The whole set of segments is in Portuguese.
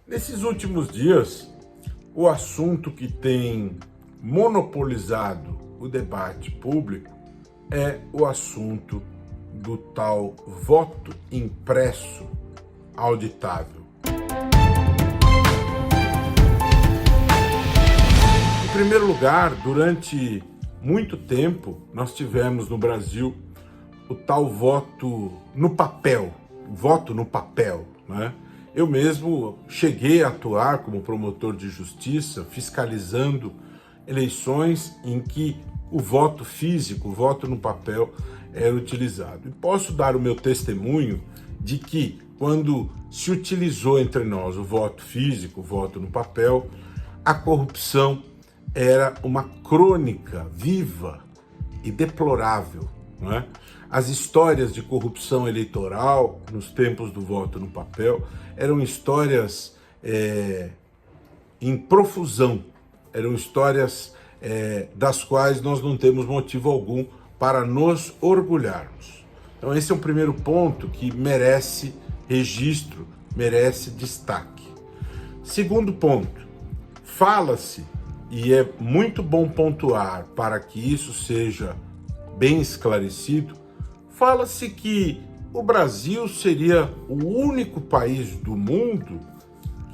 Nesses últimos dias, o assunto que tem monopolizado o debate público é o assunto do tal voto impresso auditável. Em primeiro lugar, durante muito tempo, nós tivemos no Brasil o tal voto no papel, né? Eu mesmo cheguei a atuar como promotor de justiça, fiscalizando eleições em que o voto físico, o voto no papel, era utilizado. E posso dar o meu testemunho de que, quando se utilizou entre nós o voto físico, o voto no papel, a corrupção era uma crônica viva e deplorável, não é? As histórias de corrupção eleitoral nos tempos do voto no papel eram histórias em profusão, eram histórias das quais nós não temos motivo algum para nos orgulharmos. Então esse é um primeiro ponto que merece registro, merece destaque. Segundo ponto, fala-se, e é muito bom pontuar para que isso seja bem esclarecido, fala-se que o Brasil seria o único país do mundo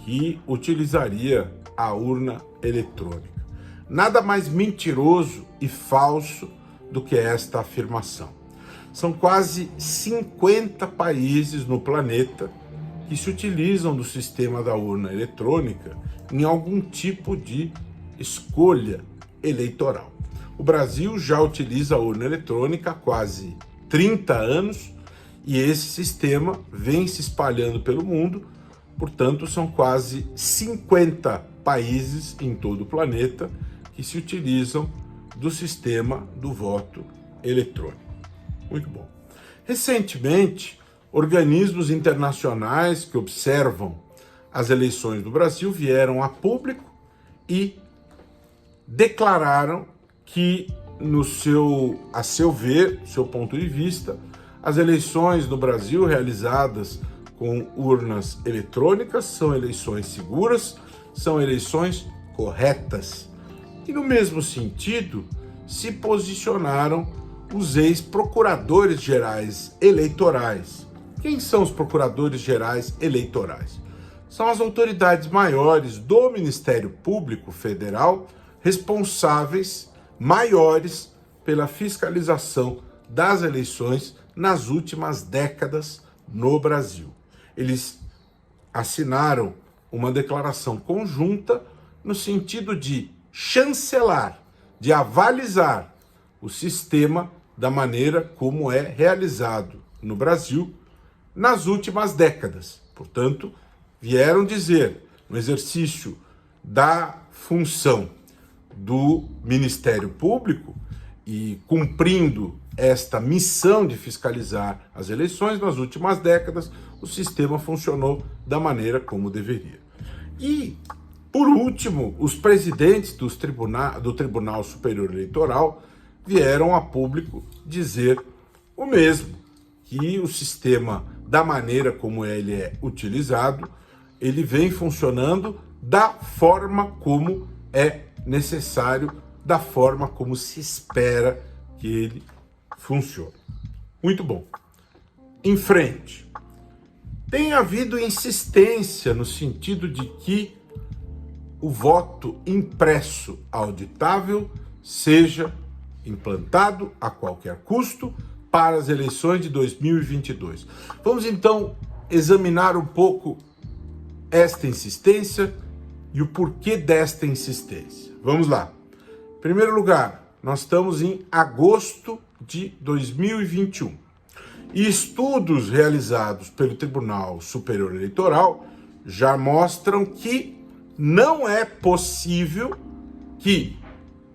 que utilizaria a urna eletrônica. Nada mais mentiroso e falso do que esta afirmação. São quase 50 países no planeta que se utilizam do sistema da urna eletrônica em algum tipo de escolha eleitoral. O Brasil já utiliza a urna eletrônica há quase 30 anos e esse sistema vem se espalhando pelo mundo, portanto, são quase 50 países em todo o planeta que se utilizam do sistema do voto eletrônico. Muito bom. Recentemente, organismos internacionais que observam as eleições do Brasil vieram a público e declararam que, a seu ver, seu ponto de vista, as eleições no Brasil realizadas com urnas eletrônicas são eleições seguras, são eleições corretas. E no mesmo sentido, se posicionaram os ex-procuradores gerais eleitorais. Quem são os procuradores gerais eleitorais? São as autoridades maiores do Ministério Público Federal, responsáveis maiores pela fiscalização das eleições nas últimas décadas no Brasil. Eles assinaram uma declaração conjunta no sentido de chancelar, de avalizar o sistema da maneira como é realizado no Brasil nas últimas décadas. Portanto, vieram dizer, no exercício da função do Ministério Público e cumprindo esta missão de fiscalizar as eleições nas últimas décadas, o sistema funcionou da maneira como deveria. E, por último, os presidentes do Tribunal Superior Eleitoral vieram a público dizer o mesmo, que o sistema, da maneira como ele é utilizado, ele vem funcionando da forma como é necessário, da forma como se espera que ele funcione. Muito bom. Em frente. Tem havido insistência no sentido de que o voto impresso auditável seja implantado a qualquer custo para as eleições de 2022. Vamos então examinar um pouco esta insistência e o porquê desta insistência. Vamos lá. Em primeiro lugar, nós estamos em agosto de 2021. E estudos realizados pelo Tribunal Superior Eleitoral já mostram que não é possível que,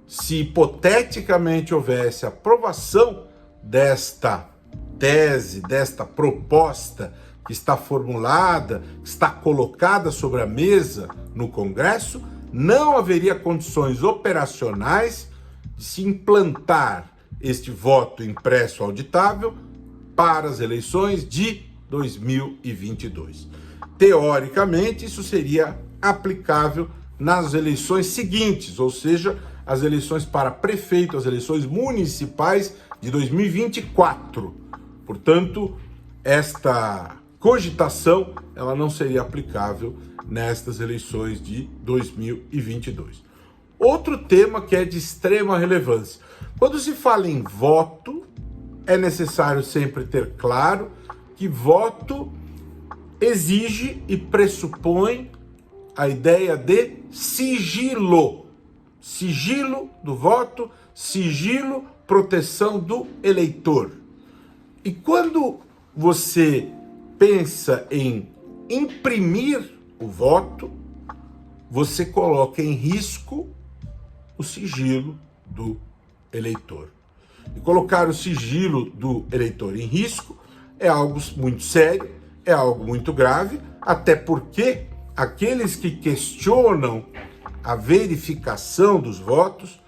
se hipoteticamente houvesse aprovação desta tese, desta proposta que está formulada, que está colocada sobre a mesa no Congresso, não haveria condições operacionais de se implantar este voto impresso auditável para as eleições de 2022. teoricamente, isso seria aplicável nas eleições seguintes, ou seja, as eleições para prefeito, as eleições municipais de 2024. Portanto, esta cogitação ela não seria aplicável nestas eleições de 2022. Outro tema que é de extrema relevância. Quando se fala em voto, é necessário sempre ter claro que voto exige e pressupõe a ideia de sigilo. Sigilo do voto, sigilo, proteção do eleitor. E quando você pensa em imprimir o voto, você coloca em risco o sigilo do eleitor. E colocar o sigilo do eleitor em risco é algo muito sério, é algo muito grave, até porque aqueles que questionam a verificação dos votos,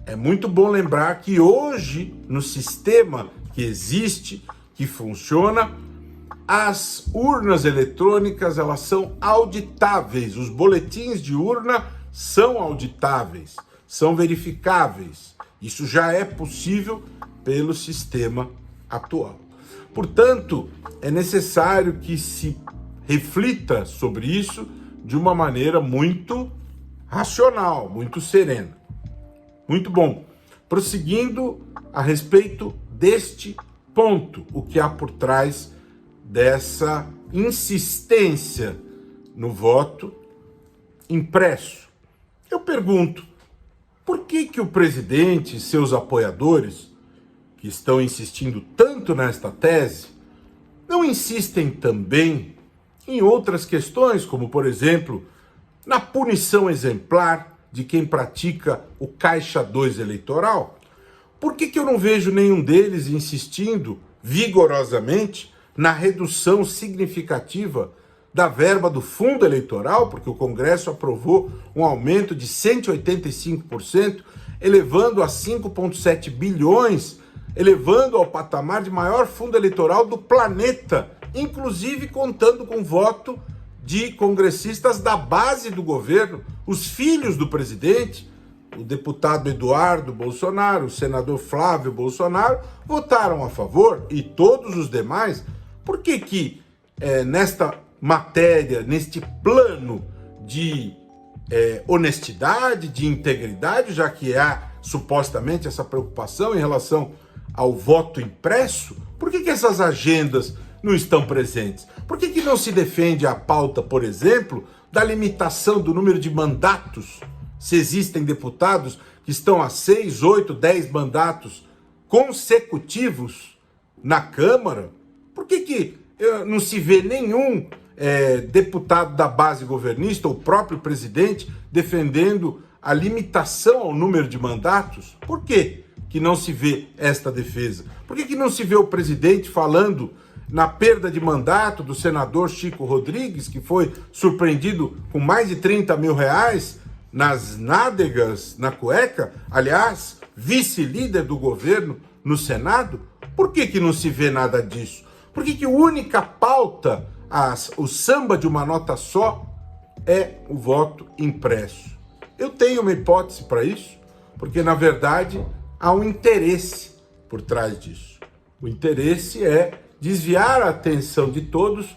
é muito bom lembrar que hoje, no sistema que existe, que funciona, as urnas eletrônicas, elas são auditáveis, os boletins de urna são auditáveis, são verificáveis. Isso já é possível pelo sistema atual. Portanto, é necessário que se reflita sobre isso de uma maneira muito racional, muito serena. Muito bom. Prosseguindo a respeito deste ponto, o que há por trás dessa insistência no voto impresso. Eu pergunto, por que o presidente e seus apoiadores, que estão insistindo tanto nesta tese, não insistem também em outras questões, como, por exemplo, na punição exemplar de quem pratica o caixa 2 eleitoral? Por que eu não vejo nenhum deles insistindo vigorosamente na redução significativa da verba do fundo eleitoral, porque o Congresso aprovou um aumento de 185%, elevando a 5,7 bilhões, elevando ao patamar de maior fundo eleitoral do planeta, inclusive contando com voto de congressistas da base do governo, os filhos do presidente, o deputado Eduardo Bolsonaro, o senador Flávio Bolsonaro, votaram a favor, e todos os demais. Por que nesta matéria, neste plano de honestidade, de integridade, já que há supostamente essa preocupação em relação ao voto impresso, por que essas agendas não estão presentes? Por que não se defende a pauta, por exemplo, da limitação do número de mandatos? Se existem deputados que estão há 6, 8, 10 mandatos consecutivos na Câmara, por que não se vê nenhum deputado da base governista, ou o próprio presidente, defendendo a limitação ao número de mandatos? Por que não se vê esta defesa? Por que não se vê o presidente falando na perda de mandato do senador Chico Rodrigues, que foi surpreendido com mais de 30 mil reais nas nádegas, na cueca, aliás, vice-líder do governo no Senado? Por que não se vê nada disso? Por que a única pauta, o samba de uma nota só, é o voto impresso? Eu tenho uma hipótese para isso, porque, na verdade, há um interesse por trás disso. O interesse é desviar a atenção de todos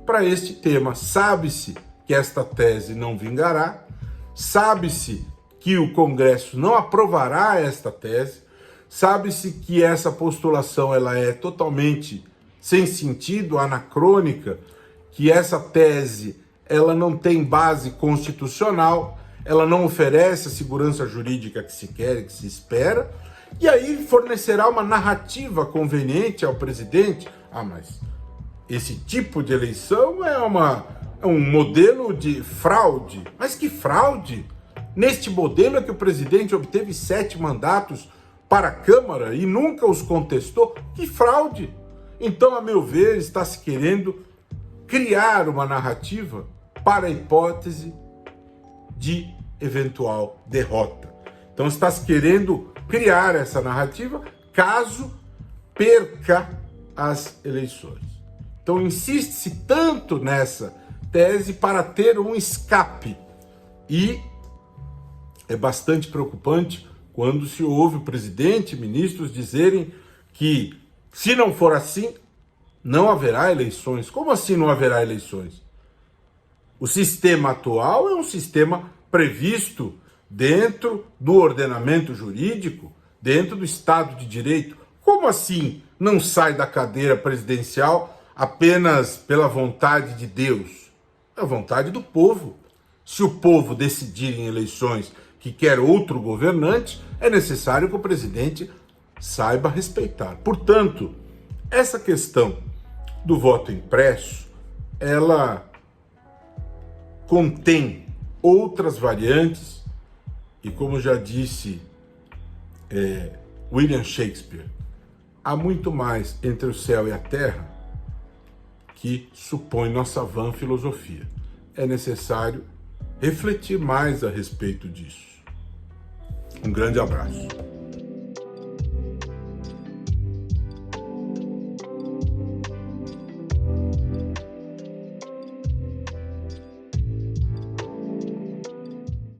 para este tema. Sabe-se que esta tese não vingará, sabe-se que o Congresso não aprovará esta tese, sabe-se que essa postulação ela é totalmente sem sentido, anacrônica, que essa tese ela não tem base constitucional, ela não oferece a segurança jurídica que se quer e que se espera, e aí fornecerá uma narrativa conveniente ao presidente. Mas esse tipo de eleição é um modelo de fraude. Mas que fraude? Neste modelo é que o presidente obteve 7 mandatos para a Câmara e nunca os contestou. Que fraude! Então, a meu ver, está se querendo criar uma narrativa para a hipótese de eventual derrota. Então, está se querendo criar essa narrativa caso perca as eleições. Então, insiste-se tanto nessa tese para ter um escape. E é bastante preocupante quando se ouve o presidente e ministros dizerem que, se não for assim, não haverá eleições. Como assim não haverá eleições? O sistema atual é um sistema previsto dentro do ordenamento jurídico, dentro do Estado de Direito. Como assim não sai da cadeira presidencial apenas pela vontade de Deus? É a vontade do povo. Se o povo decidir em eleições que quer outro governante, é necessário que o presidente saiba respeitar. Portanto, essa questão do voto impresso, ela contém outras variantes e, como já disse William Shakespeare, há muito mais entre o céu e a terra que supõe nossa vã filosofia. É necessário refletir mais a respeito disso. Um grande abraço.